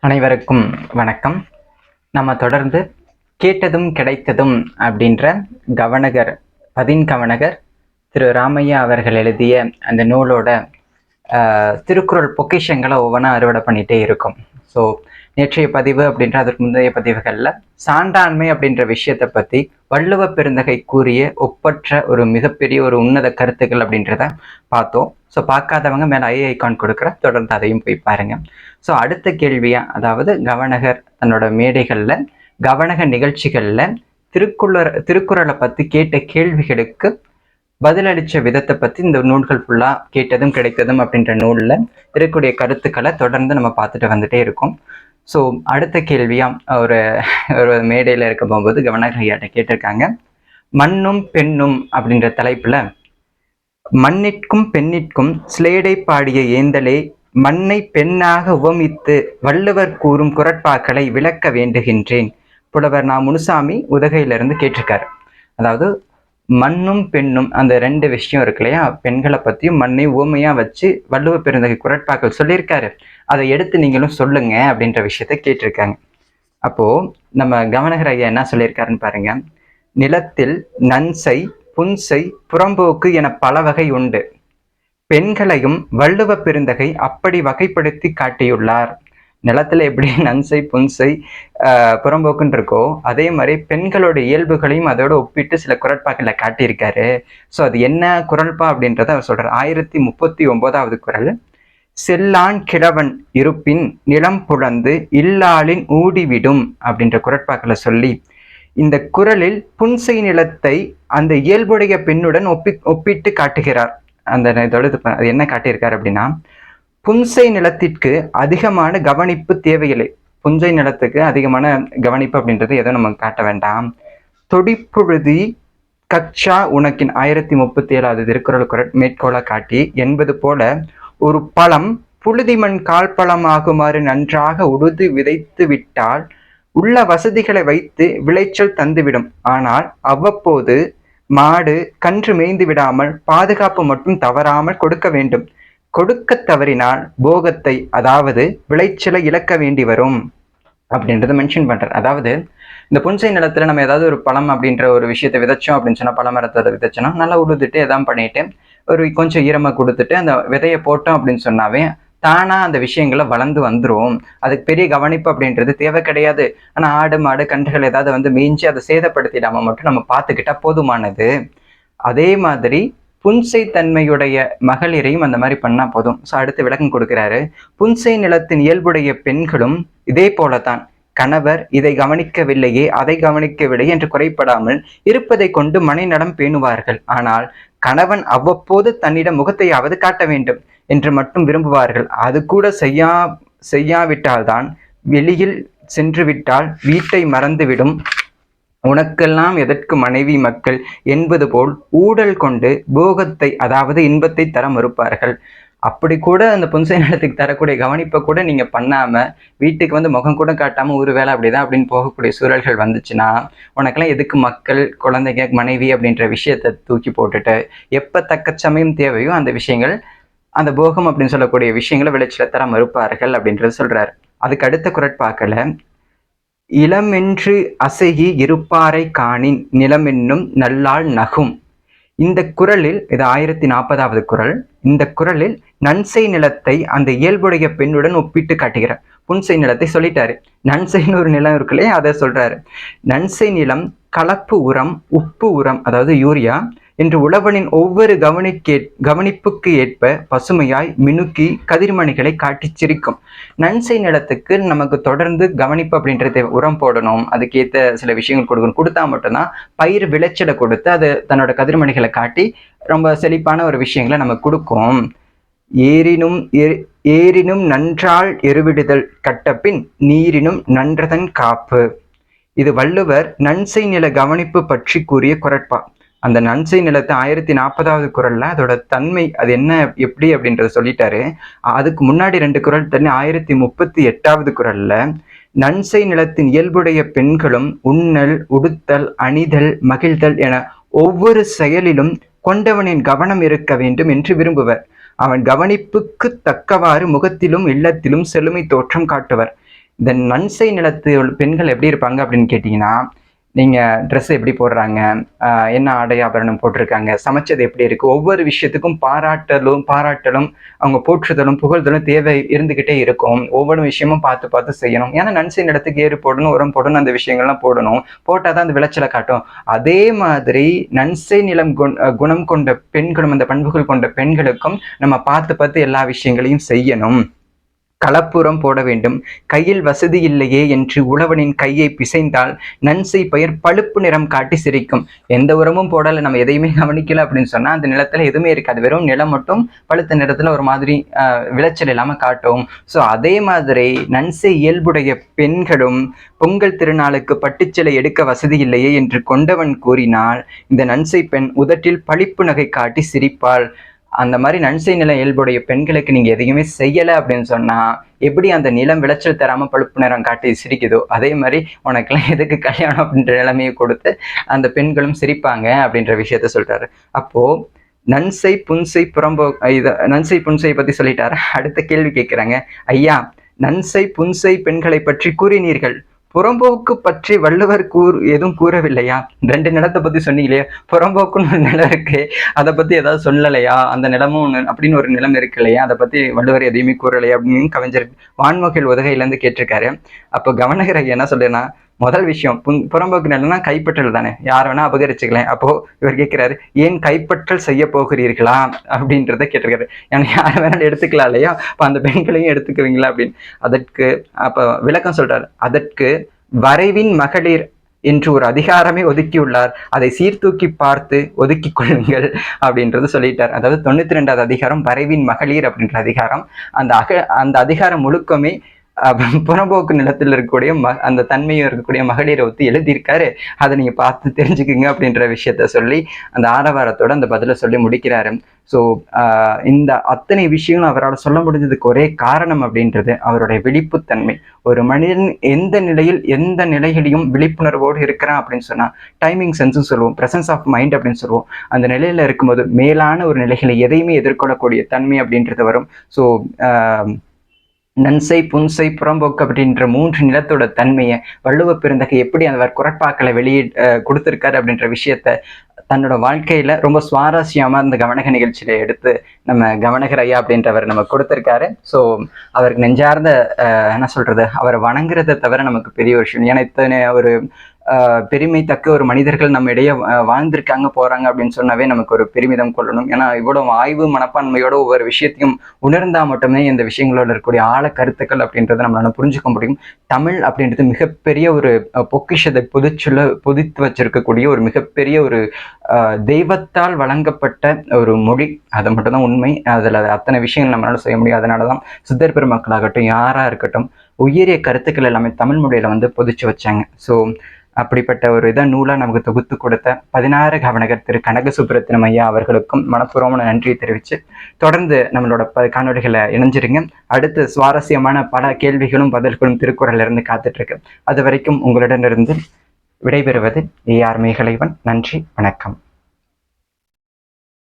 அனைவருக்கும் வணக்கம். நம்ம தொடர்ந்து கேட்டதும் கிடைத்ததும் அப்படின்ற கவனகர் பதின்கவனகர் திரு ராமையா அவர்கள் எழுதிய அந்த நூலோட திருக்குறள் பொக்கிஷங்களை ஒவ்வொன்றா அறுவடை பண்ணிகிட்டே இருக்கும். ஸோ நேற்றைய பதிவு அப்படின்ற அதற்கு முந்தைய பதிவுகளில் சான்றாண்மை அப்படின்ற விஷயத்தை பற்றி வள்ளுவ பெருந்தகை கூறிய ஒப்பற்ற ஒரு மிகப்பெரிய ஒரு உன்னத கருத்துக்கள் அப்படின்றத பார்த்தோம். ஸோ பார்க்காதவங்க மேலே ஐகான் கொடுக்குற தொடர்ந்து அதையும் போய் பாருங்க. ஸோ அடுத்த கேள்வியா, அதாவது கவனகர் தன்னோட மேடைகளில் கவனக நிகழ்ச்சிகளில் திருக்குறளை பற்றி கேட்ட கேள்விகளுக்கு பதிலளித்த விதத்தை பற்றி இந்த நூல்கள் ஃபுல்லாக கேட்டதும் கிடைத்ததும் அப்படின்ற நூலில் இருக்கக்கூடிய கருத்துக்களை தொடர்ந்து நம்ம பார்த்துட்டு வந்துட்டே இருக்கோம். ஸோ அடுத்த கேள்வியாக ஒரு மேடையில் இருக்க போகும்போது கவனகர் ஐயாட்ட கேட்டிருக்காங்க. மண்ணும் பெண்ணும் அப்படின்ற தலைப்பில் மண்ணிற்கும் பெண்ணிற்கும் ஸ்லேடை பாடிய ஏந்தலே மண்ணை பெண்ணாக உவமித்து வள்ளுவர் கூறும் குரட்பாக்களை விளக்க வேண்டுகின்றேன். புலவர் நா. முனுசாமி உதகையிலிருந்து கேட்டிருக்காரு. அதாவது மண்ணும் பெண்ணும் அந்த ரெண்டு விஷயம் இருக்கு இல்லையா, பெண்களை பற்றியும் மண்ணை உவமையாக வச்சு வள்ளுவ பெருந்தகை குரட்பாக்கள் சொல்லியிருக்காரு, அதை எடுத்து நீங்களும் சொல்லுங்க அப்படின்ற விஷயத்த கேட்டிருக்காங்க. அப்போது நம்ம கவனகர் ஐயா என்ன சொல்லியிருக்காருன்னு பாருங்க. நிலத்தில் நன்சை புன்சை புறம்போக்கு என பல வகை உண்டு. பெண்களையும் வள்ளுவ பெருந்தகை அப்படி வகைப்படுத்தி காட்டியுள்ளார். நிலத்துல எப்படி நன்சை புன்சை புறம்போக்குன்னு இருக்கோ அதே மாதிரி பெண்களோட இயல்புகளையும் அதோட ஒப்பிட்டு சில குரட்பாக்களை காட்டியிருக்காரு. ஸோ அது என்ன குரல்பா அப்படின்றத அவர் சொல்றார். 1039வது குரல். செல்லான் கிழவன் இருப்பின் நிலம் புலந்து இல்லாளின் ஊடிவிடும் அப்படின்ற குரட்பாக்களை சொல்லி இந்த குரலில் புன்சை நிலத்தை அந்த இயல்புடைய பெண்ணுடன் ஒப்பிட்டு காட்டுகிறார். அந்த இதோட அது என்ன காட்டியிருக்காரு அப்படின்னா, புன்சை நிலத்திற்கு அதிகமான கவனிப்பு தேவையில்லை. புன்சை நிலத்துக்கு அதிகமான கவனிப்பு அப்படின்றது எதுவும் நம்ம காட்ட வேண்டாம். தொடிப்புழுதி கச்சா உனக்கின் 1037வது திருக்குறள் மேற்கோளை காட்டி என்பது போல ஒரு பழம் புழுதிமண் கால் பழமாகுமாறு நன்றாக உழுது விதைத்து விட்டால் உள்ள வசதிகளை வைத்து விளைச்சல் தந்துவிடும். ஆனால் அவ்வப்போது மாடு கன்று மேய்ந்து விடாமல் பாதுகாப்பு மட்டும் தவறாமல் கொடுக்க வேண்டும். கொடுக்க தவறினால் போகத்தை, அதாவது விளைச்சலை இழக்க வேண்டி வரும் அப்படின்றத மென்ஷன் பண்றார். அதாவது இந்த புன்சை நிலத்துல நம்ம ஏதாவது ஒரு பழம் அப்படின்ற ஒரு விஷயத்தை விதைச்சோம் அப்படின்னு சொன்னா, பழமரத்தோட விதைச்சோன்னா நல்லா உழுதுட்டு எதாவது பண்ணிட்டு ஒரு கொஞ்சம் ஈரமா கொடுத்துட்டு அந்த விதையை போட்டோம் அப்படின்னு சொன்னாவே தானா அந்த விஷயங்களை வளர்ந்து வந்துடும். அதுக்கு பெரிய கவனிப்பு அப்படின்றது தேவை கிடையாது. ஆனா ஆடு மாடு கன்றுகள் ஏதாவது மேய்ஞ்சி அதை சேதப்படுத்திடாம மட்டும் நம்ம பார்த்துக்கிட்டா போதுமானது. அதே மாதிரி புன்சை தன்மையுடைய மகளிரையும் அந்த மாதிரி பண்ணா போதும். ஸோ அடுத்து விளக்கம் கொடுக்கிறாரு. புன்சை நிலத்தின் இயல்புடைய பெண்களும் இதே போலத்தான். கணவர் இதை கவனிக்கவில்லையே அதை கவனிக்கவில்லையே என்று குறைப்படாமல் இருப்பதை கொண்டு மனைநலம் பேணுவார்கள். ஆனால் கணவன் அவ்வப்போது தன்னிடம் முகத்தையாவது காட்ட வேண்டும் என்று மட்டும் விரும்புவார்கள். அது கூட செய்யாவிட்டால்தான் வெளியில் சென்று விட்டால் வீட்டை மறந்துவிடும். உனக்கெல்லாம் எதற்கு மனைவி மக்கள் என்பது போல் ஊடல் கொண்டு போகத்தை, அதாவது இன்பத்தை தர மறுப்பார்கள். அப்படி கூட அந்த புன்சை நிலத்துக்கு தரக்கூடிய கவனிப்பை கூட நீங்க பண்ணாம வீட்டுக்கு முகம் கூட காட்டாம ஒரு வேலை அப்படிதான் அப்படின்னு போகக்கூடிய சூழல்கள் வந்துச்சுன்னா உனக்கெல்லாம் எதுக்கு மக்கள், குழந்தைங்க, மனைவி அப்படின்ற விஷயத்த தூக்கி போட்டுட்டு எப்ப தக்க சமயம் தேவையோ அந்த விஷயங்கள், அந்த போகம் அப்படின்னு சொல்லக்கூடிய விஷயங்களை விளைச்சல தர மறுப்பார்கள் அப்படின்றது சொல்றாரு. அதுக்கு அடுத்த குரட்பாக்களை இளமென்று அசைகி இருப்பாரை காணின் நிலமென்னும் நல்லாள் நகும். இந்த குரலில், இது 1040வது குரல். இந்த குரலில் நன்சை நிலத்தை அந்த இயல்புடைய பெண்ணுடன் ஒப்பிட்டு காட்டுகிறார். புன்சை நிலத்தை சொல்லிட்டாரு, நன்சைன்னு ஒரு நிலம் இருக்குல்லையே அதை சொல்றாரு. நன்சை நிலம் கலப்பு உரம், உப்பு உரம், அதாவது யூரியா என்று உழவனின் ஒவ்வொரு கவனிப்புக்கு ஏற்ப பசுமையாய் மினுக்கி கதிர்மணிகளை காட்டி சிரிக்கும். நன்சை நிலத்துக்கு நமக்கு தொடர்ந்து கவனிப்பு அப்படின்றத உரம் போடணும், அதுக்கேற்ற சில விஷயங்கள் கொடுக்கணும். கொடுத்தா மட்டும்தான் பயிர் விளைச்சலை கொடுத்து அது தன்னோட கதிர்மணிகளை காட்டி ரொம்ப செழிப்பான ஒரு விஷயங்களை நமக்கு கொடுக்கும். ஏரினும் நன்றால் எருவிடுதல் கட்டப்பின் நீரினும் நன்றதன் காப்பு. இது வள்ளுவர் நன்சை நில கவனிப்பு பற்றி கூறிய குரட்பா. அந்த நன்சை நிலத்தை 1040வது குரல்ல அதோட தன்மை அது என்ன எப்படி அப்படின்றத சொல்லிட்டாரு. அதுக்கு முன்னாடி 2 குரல் தண்ணி 1038வது குரல்ல நன்சை நிலத்தின் இயல்புடைய பெண்களும் உண்ணல், உடுத்தல், அணிதல், மகிழ்தல் என ஒவ்வொரு செயலிலும் கொண்டவனின் கவனம் இருக்க வேண்டும் என்று விரும்புவர். அவன் கவனிப்புக்கு தக்கவாறு முகத்திலும் இல்லத்திலும் செழுமை தோற்றம் காட்டுவர். இந்த நன்சை நிலத்து பெண்கள் எப்படி இருப்பாங்க அப்படின்னு கேட்டிங்கன்னா, நீங்கள் ட்ரெஸ் எப்படி போடுறாங்க, என்ன ஆடை ஆபரணம் போட்டிருக்காங்க, சமைச்சது எப்படி இருக்குது, ஒவ்வொரு விஷயத்துக்கும் பாராட்டலும் அவங்க போற்றுதலும் புகழ்தலும் தேவை இருந்துக்கிட்டே இருக்கும். ஒவ்வொரு விஷயமும் பார்த்து பார்த்து செய்யணும். ஏன்னா நன்சை நிலத்துக்கு ஏறு போடணும், உரம் போடணும், அந்த விஷயங்கள்லாம் போடணும். போட்டால் தான் அந்த விளைச்சலை காட்டும். அதே மாதிரி நன்சை நிலம் குணம் கொண்ட பெண்களும், அந்த பண்புகள் கொண்ட பெண்களுக்கும் நம்ம பார்த்து பார்த்து எல்லா விஷயங்களையும் செய்யணும். களப்புறம் போட வேண்டும். கையில் வசதி இல்லையே என்று உழவனின் கையை பிசைந்தால் நன்சை பயிர் பழுப்பு நிறம் காட்டி சிரிக்கும். எந்த உரமும் போடலை, நம்ம எதையுமே கவனிக்கல அப்படின்னு சொன்னா அந்த நிலத்துல எதுவுமே இருக்காது. வெறும் நிலம் மட்டும் பழுத்த நிறத்துல ஒரு மாதிரி விளைச்சல் இல்லாம காட்டும். ஸோ அதே மாதிரி நன்சை இயல்புடைய பெண்களும் பொங்கல் திருநாளுக்கு பட்டுச்சிலை எடுக்க வசதி இல்லையே என்று கொண்டவன் கூறினால் இந்த நன்சை பெண் உதட்டில் பளிப்பு நகை காட்டி சிரிப்பாள். அந்த மாதிரி நன்சை நில இயல்புடைய பெண்களுக்கு நீங்க எதையுமே செய்யலை அப்படின்னு சொன்னா எப்படி அந்த நிலம் விளைச்சல் தராம பழுப்பு நிறம் காட்டி சிரிக்குதோ அதே மாதிரி உனக்கெல்லாம் எதுக்கு கல்யாணம் அப்படின்ற நிலைமையை கொடுத்து அந்த பெண்களும் சிரிப்பாங்க அப்படின்ற விஷயத்த சொல்றாரு. அப்போ நன்சை புன்சை நன்சை புன்சை பத்தி சொல்லிட்டாரு. அடுத்த கேள்வி கேட்கிறாங்க, ஐயா நன்சை புன்சை பெண்களை பற்றி கூறினீர்கள், புறம்போக்கு பற்றி வள்ளுவர் எதுவும் கூறவில்லையா? 2 நிலத்தை பத்தி சொன்னீங்களே, புறம்போக்குன்னு ஒரு நிலம் இருக்கு, அதை பத்தி ஏதாவது சொல்லலையா? அந்த நிலமும் அப்படின்னு ஒரு நிலம் இருக்கு இல்லையா, அதை பத்தி வள்ளுவர் எதையுமே கூறலையா அப்படின்னு கவிஞர் வான்மகிழ் உதகையிலேருந்து கேட்டிருக்காரு. அப்போ கவனகர் என்ன சொல்றேன்னா, முதல் விஷயம் புறம்போக்கு நிலம்னா கைப்பற்றல் தானே, யார் வேணா அபகரிச்சுக்கலாம். அப்போ இவர் கேட்கிறாரு, ஏன் கைப்பற்றல் செய்ய போகிறீர்களா அப்படின்றத கேட்டிருக்காரு. ஏன்னா யார் வேணாலும் எடுத்துக்கலாம் இல்லையா, அப்போ அந்த பெண்களையும் எடுத்துக்குவீங்களா அப்படின்னு. அதற்கு அப்போ விளக்கம் சொல்றாரு, அதற்கு வரைவின் மகளிர் என்று ஒரு அதிகாரமே ஒதுக்கியுள்ளார், அதை சீர்தூக்கி பார்த்து ஒதுக்கி கொள்ளுங்கள் அப்படின்றது சொல்லிட்டார். அதாவது 92வது அதிகாரம் வரைவின் மகளிர் அப்படின்ற அதிகாரம். அந்த அதிகாரம் முழுக்கமே புறம்போக்கு நிலத்தில் இருக்கக்கூடிய அந்த தன்மையும் இருக்கக்கூடிய மகளிரை ஒத்து எழுதியிருக்காரு, அதை நீங்க பார்த்து தெரிஞ்சுக்குங்க அப்படின்ற விஷயத்த சொல்லி அந்த ஆரவாரத்தோட அந்த பதிலை சொல்லி முடிக்கிறாரு. ஸோ இந்த அத்தனை விஷயங்களும் அவரால் சொல்ல முடிஞ்சதுக்கு ஒரே காரணம் அப்படின்றது அவருடைய விழிப்புத்தன்மை. ஒரு மனிதன் எந்த நிலையில் எந்த நிலையிலையும் விழிப்புணர்வோடு இருக்கிறான் அப்படின்னு சொன்னா டைமிங் சென்ஸும் சொல்லுவோம், பிரசன்ஸ் ஆஃப் மைண்ட் அப்படின்னு சொல்லுவோம். அந்த நிலையில இருக்கும்போது மேலான ஒரு நிலைகளை எதையுமே எதிர்கொள்ளக்கூடிய தன்மை அப்படின்றது வரும். ஸோ நன்சை புன்சை புறம்போக்கு அப்படின்ற 3 நிலத்தோட தன்மையை வள்ளுவ பெருந்தகை எப்படி அவர் குறட்பாக்களை கொடுத்திருக்காரு அப்படின்ற விஷயத்த தன்னோட வாழ்க்கையில ரொம்ப சுவாரஸ்யமா இந்த கவனக நிகழ்ச்சியில எடுத்து நம்ம கவனகர் ஐயா அப்படின்றவர் நமக்கு கொடுத்திருக்காரு. ஸோ அவருக்கு நெஞ்சார்ந்த என்ன சொல்றது, அவரை வணங்குறதை தவிர நமக்கு பெரிய விஷயம். ஏன்னா இத்தனை ஒரு பெருமை தக்க ஒரு மனிதர்கள் நம்ம இடையே வாழ்ந்திருக்காங்க போறாங்க அப்படின்னு சொன்னாவே நமக்கு ஒரு பெருமிதம் கொள்ளணும். ஏன்னா இவ்வளவு ஆய்வு மனப்பான்மையோட ஒவ்வொரு விஷயத்தையும் உணர்ந்தா மட்டுமே இந்த விஷயங்களோட இருக்கக்கூடிய ஆழ கருத்துக்கள் அப்படின்றத நம்மளால புரிஞ்சுக்க முடியும். தமிழ் அப்படின்றது மிகப்பெரிய ஒரு பொக்கிஷத்தை பொதித்து வச்சிருக்கக்கூடிய ஒரு மிகப்பெரிய ஒரு தெய்வத்தால் வழங்கப்பட்ட ஒரு மொழி. அது மட்டும்தான் உண்மை. அதுல அத்தனை விஷயங்கள் நம்மளால செய்ய முடியும். அதனாலதான் சித்தர் பெருமக்களாகட்டும் யாரா இருக்கட்டும் உயரிய கருத்துக்கள் எல்லாமே தமிழ் மொழியில பொதிச்சு வச்சாங்க. ஸோ அப்படிப்பட்ட ஒரு நூலா நமக்கு தொகுத்து கொடுத்த 16 கவனகர் திரு கனக சுப்ரத்தினம் ஐயா அவர்களுக்கும் மனப்பூர்வமான நன்றியை தெரிவித்து தொடர்ந்து நம்மளோட காணொலிகளை இணைஞ்சிருங்க. அடுத்து சுவாரஸ்யமான பல கேள்விகளும் பதில்களும் திருக்குறள்ல இருந்து காத்துட்டு இருக்கு. அது வரைக்கும் உங்களிடமிருந்து விடைபெறுவது AR மேகலைவன். நன்றி, வணக்கம்.